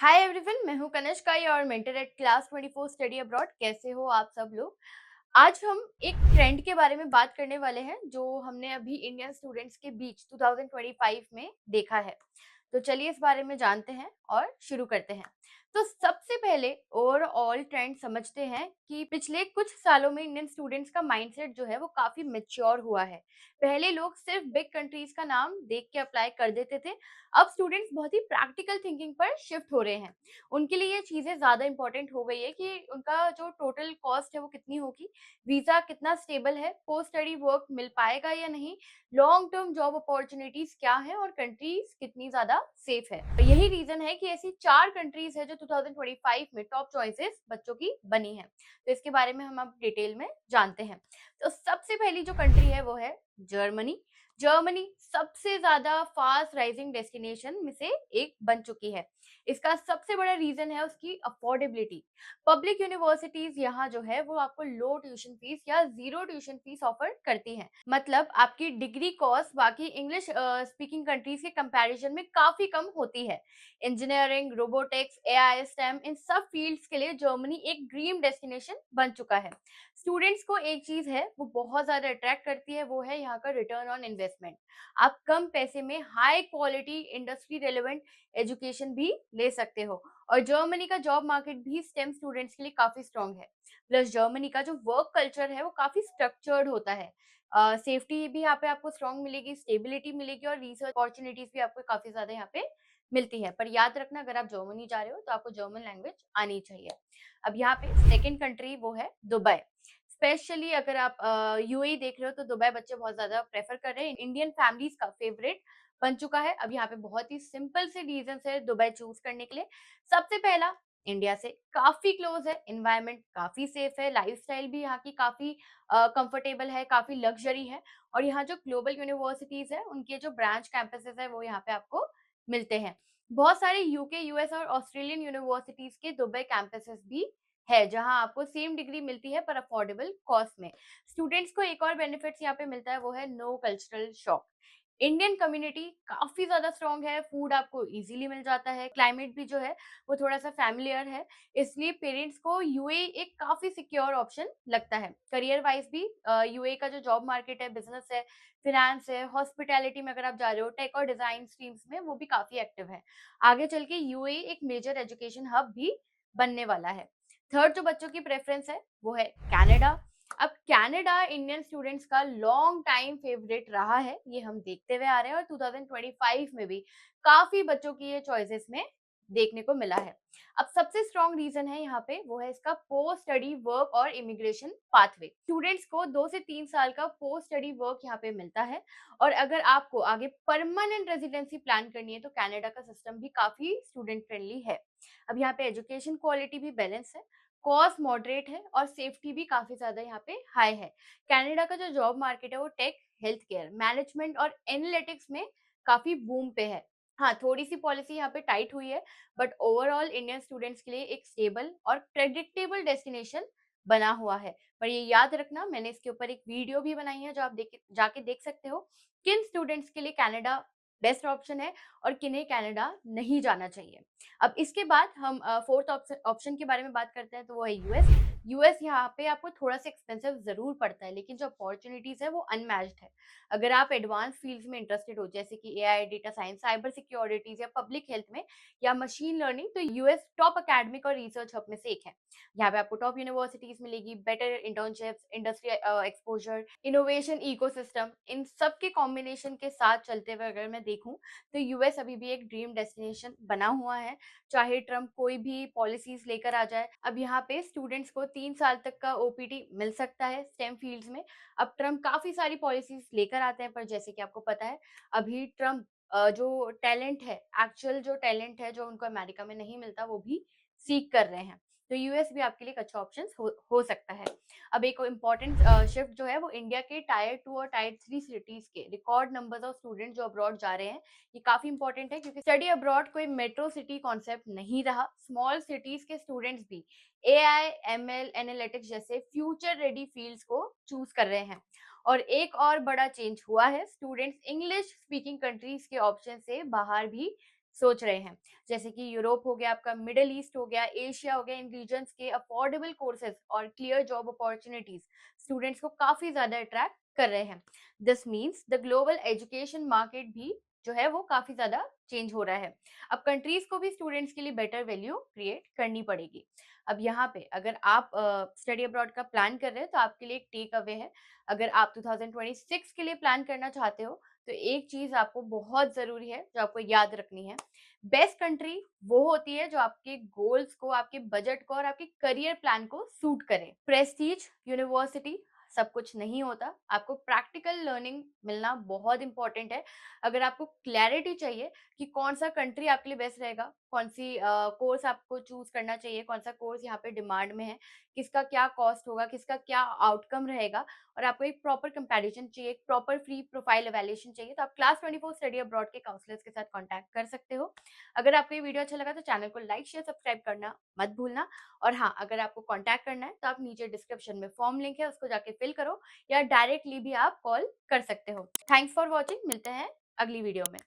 Hi everyone, मैं हूं कनश्काई और mentor at class 24 study abroad. कैसे हो आप सब लोग। आज हम एक ट्रेंड के बारे में बात करने वाले हैं जो हमने अभी इंडियन स्टूडेंट्स के बीच 2025 में देखा है। तो चलिए इस बारे में जानते हैं और शुरू करते हैं। तो सबसे पहले ओवरऑल ट्रेंड समझते हैं कि पिछले कुछ सालों में इंडियन स्टूडेंट्स का माइंडसेट जो है वो काफी मैच्योर हुआ है। पहले लोग सिर्फ बिग कंट्रीज का नाम देख के अप्लाई कर देते थे। अब स्टूडेंट्स बहुत ही प्रैक्टिकल थिंकिंग पर शिफ्ट हो रहे हैं। उनके लिए ये चीजें ज्यादा इंपॉर्टेंट हो गई है कि उनका जो टोटल कॉस्ट है वो कितनी होगी, वीजा कितना स्टेबल है, पोस्ट स्टडी वर्क मिल पाएगा या नहीं, लॉन्ग टर्म जॉब अपॉर्चुनिटीज क्या है और कंट्रीज कितनी ज्यादा सेफ है। तो यही रीजन है कि ऐसी 4 कंट्रीज है जो 2025 में टॉप चॉइसेस बच्चों की बनी है। तो इसके बारे में हम अब डिटेल में जानते हैं। तो सबसे पहली जो कंट्री है वो है जर्मनी। जर्मनी सबसे ज्यादा फास्ट राइजिंग डेस्टिनेशन में से एक बन चुकी है। इसका सबसे बड़ा रीजन है उसकी अफोर्डेबिलिटी। पब्लिक यूनिवर्सिटीज यहाँ जो है वो आपको लो ट्यूशन फीस या जीरो ट्यूशन फीस ऑफर करती हैं। मतलब आपकी डिग्री कॉस्ट बाकी इंग्लिश स्पीकिंग कंट्रीज के कंपैरिजन में काफी कम होती है। Engineering, robotics, AI, stem in सब फील्ड्स के लिए जर्मनी एक ड्रीम डेस्टिनेशन बन चुका है। स्टूडेंट्स को एक चीज है वो बहुत ज्यादा अट्रैक्ट करती है, वो है यहाँ का रिटर्न ऑन इन्वेस्टमेंट। आप कम पैसे में high quality industry relevant education भी ले सकते हो। और जर्मनी का जॉब मार्केट भी स्टेम स्टूडेंट्स के लिए काफी स्ट्रांग है। प्लस जर्मनी का जो वर्क कल्चर है वो काफी स्ट्रक्चर्ड होता है। सेफ्टी भी यहाँ पे आपको स्ट्रांग मिलेगी, स्टेबिलिटी मिलेगी और रिसर्च अपॉर्चुनिटीज भी आपको काफी ज्यादा यहाँ पे मिलती है। पर याद रखना, अगर आप जर्मनी जा रहे हो तो आपको जर्मन लैंग्वेज आनी चाहिए। अब यहाँ पे सेकेंड कंट्री वो है दुबई। स्पेशली अगर आप यूएई देख रहे हो तो दुबई बच्चे बहुत ज्यादा प्रेफर कर रहे हैं, इंडियन फैमिलीज का फेवरेट बन चुका है। अब यहाँ पे बहुत ही सिंपल से रीजन है दुबई चूज करने के लिए। सबसे पहला, इंडिया से काफी क्लोज है, एनवायरनमेंट काफी सेफ है, लाइफस्टाइल भी यहाँ की काफी कंफर्टेबल है, काफी लग्जरी है। और यहाँ जो ग्लोबल यूनिवर्सिटीज है उनके जो ब्रांच कैंपसेस है वो यहाँ पे आपको मिलते हैं। बहुत सारे यूके, यूएस और ऑस्ट्रेलियन यूनिवर्सिटीज के दुबई कैंपसेस भी है जहां आपको सेम डिग्री मिलती है पर अफोर्डेबल कॉस्ट में। स्टूडेंट्स को एक और बेनिफिट्स यहाँ पे मिलता है वो है no cultural shock. Indian community काफी ज्यादा स्ट्रांग है, फूड आपको इजीली मिल जाता है, क्लाइमेट भी जो है वो थोड़ा सा फैमिलियर है। इसलिए पेरेंट्स को यूएई एक काफी सिक्योर ऑप्शन लगता है। करियर वाइज भी यूएई का जो जॉब मार्केट है, बिजनेस है, फिनेंस है, हॉस्पिटैलिटी में अगर आप जा रहे हो, टेक और डिजाइन स्ट्रीम्स में वो भी काफी एक्टिव है। आगे चल के यूएई एक मेजर एजुकेशन हब भी बनने वाला है। थर्ड जो बच्चों की प्रेफरेंस है वो है कनाडा। अब कनाडा इंडियन स्टूडेंट्स का लॉन्ग टाइम फेवरेट रहा है, ये हम देखते हुए आ रहे हैं और 2025 में भी काफी बच्चों की ये चॉइसेस में देखने को मिला है। अब सबसे स्ट्रॉन्ग रीजन है यहाँ पे वो है इसका पोस्ट स्टडी वर्क और इमिग्रेशन पाथवे। स्टूडेंट्स को 2 से 3 साल का पोस्ट स्टडी वर्क यहाँ पे मिलता है। और अगर आपको आगे परमानेंट रेजिडेंसी प्लान करनी है तो कनाडा का सिस्टम भी काफी स्टूडेंट फ्रेंडली है। अब यहाँ पे एजुकेशन क्वालिटी भी बैलेंस है, कॉस्ट मॉडरेट है और सेफ्टी भी काफी ज्यादा यहाँ पे हाई है। कनाडा का जो जॉब मार्केट है वो टेक, हेल्थ केयर, मैनेजमेंट और एनालिटिक्स में काफी बूम पे है। हाँ, थोड़ी सी पॉलिसी यहाँ पे टाइट हुई है, बट ओवरऑल इंडियन स्टूडेंट्स के लिए एक स्टेबल और प्रेडिक्टेबल डेस्टिनेशन बना हुआ है। पर ये याद रखना, मैंने इसके ऊपर एक वीडियो भी बनाई है जो आप जाके देख सकते हो, किन स्टूडेंट्स के लिए कनाडा बेस्ट ऑप्शन है और किन्हें कनाडा नहीं जाना चाहिए। अब इसके बाद हम फोर्थ ऑप्शन के बारे में बात करते हैं तो वो है यूएस। यूएस यहाँ पे आपको थोड़ा सा एक्सपेंसिव जरूर पड़ता है, लेकिन जो अपॉर्चुनिटीज है वो अनमैच्ड है। अगर आप एडवांस फील्ड्स में इंटरेस्टेड हो जैसे कि AI, data science, cyber securities या पब्लिक हेल्थ में या मशीन लर्निंग, तो यूएस टॉप अकेडमिक और रिसर्च हब में से एक है। यहाँ पे आपको टॉप यूनिवर्सिटीज मिलेगी, better internships, industry exposure, innovation ecosystem, इन सब के कॉम्बिनेशन के साथ चलते हुए अगर मैं देखूं तो यूएस अभी भी एक ड्रीम डेस्टिनेशन बना हुआ है, चाहे ट्रम्प कोई भी पॉलिसीज लेकर आ जाए। अब यहाँ पे स्टूडेंट्स को 3 साल तक का ओपीटी मिल सकता है स्टेम फील्ड्स में। अब ट्रम्प काफी सारी पॉलिसीज लेकर आते हैं, पर जैसे कि आपको पता है अभी ट्रम्प जो टैलेंट है, एक्चुअल जो टैलेंट है जो उनको अमेरिका में नहीं मिलता, वो भी सीख कर रहे हैं। तो यूएस भी आपके लिए एक अच्छा ऑप्शन हो सकता है। अब एक इम्पॉर्टेंट शिफ्ट जो है वो इंडिया के टायर 2 और टायर 3 सिटीज के रिकॉर्ड नंबर्स ऑफ स्टूडेंट जो अब्रॉड जा रहे हैं, ये काफी इंपॉर्टेंट है क्योंकि स्टडी अब्रॉड कोई मेट्रो सिटी कॉन्सेप्ट नहीं रहा। स्मॉल सिटीज के स्टूडेंट्स भी एआई, एमएल, एनालिटिक्स जैसे फ्यूचर रेडी फील्ड्स को चूज कर रहे हैं। और एक और बड़ा चेंज हुआ है, स्टूडेंट्स इंग्लिश स्पीकिंग कंट्रीज के ऑप्शन से बाहर भी सोच रहे हैं। जैसे कि यूरोप हो गया, आपका मिडल ईस्ट हो गया, एशिया हो गया, इन रीजन्स के अफोर्डेबल कोर्सेज़ और क्लियर जॉब अपॉर्च्युनिटीज़ स्टूडेंट्स को काफ़ी ज़्यादा अट्रैक्ट कर रहे हैं। This means the global education market भी जो है वो काफ़ी ज़्यादा चेंज हो रहा है। अब कंट्रीज़ को भी स्टूडेंट्स के लिए बेटर वैल्यू क्रिएट करनी पड़ेगी। अब यहाँ पे अगर आप स्टडी अब्रॉड का प्लान कर रहे हैं तो आपके लिए एक टेक अवे है। अगर आप 2026 के लिए प्लान करना चाहते हो तो एक चीज़ आपको बहुत ज़रूरी है जो आपको याद रखनी है। बेस्ट कंट्री वो होती है जो आपके गोल्स को, आपके बजट को और आपके करियर प्लान को सूट करे। प्रेस्टीज यूनिवर्सिटी सब कुछ नहीं होता, आपको प्रैक्टिकल लर्निंग मिलना बहुत इंपॉर्टेंट है। अगर आपको क्लैरिटी चाहिए कि कौन-सा कंट्री आपके लिए बेस्ट रहेगा, कौन-सी कोर्स आपको चूज़ करना चाहिए, कौन-सा कोर्स यहाँ पे डिमांड में है, किसका क्या कॉस्ट होगा, किसका क्या आउटकम रहेगा और आपको एक प्रॉपर कंपैरिजन चाहिए, एक प्रॉपर फ्री प्रोफाइल इवैल्यूएशन चाहिए, तो आप क्लास 24 स्टडी अब्रॉड के काउंसलर्स के साथ कॉन्टैक्ट कर सकते हो। अगर आपको ये वीडियो अच्छा लगा तो चैनल को लाइक, शेयर, सब्सक्राइब करना मत भूलना और हाँ, अगर आपको कॉन्टैक्ट करना है तो आप नीचे डिस्क्रिप्शन में फॉर्म लिंक है, उसको जाके फिल करो या डायरेक्टली भी आप कॉल कर सकते हो। थैंक्स फॉर वॉचिंग, मिलते हैं अगली वीडियो में।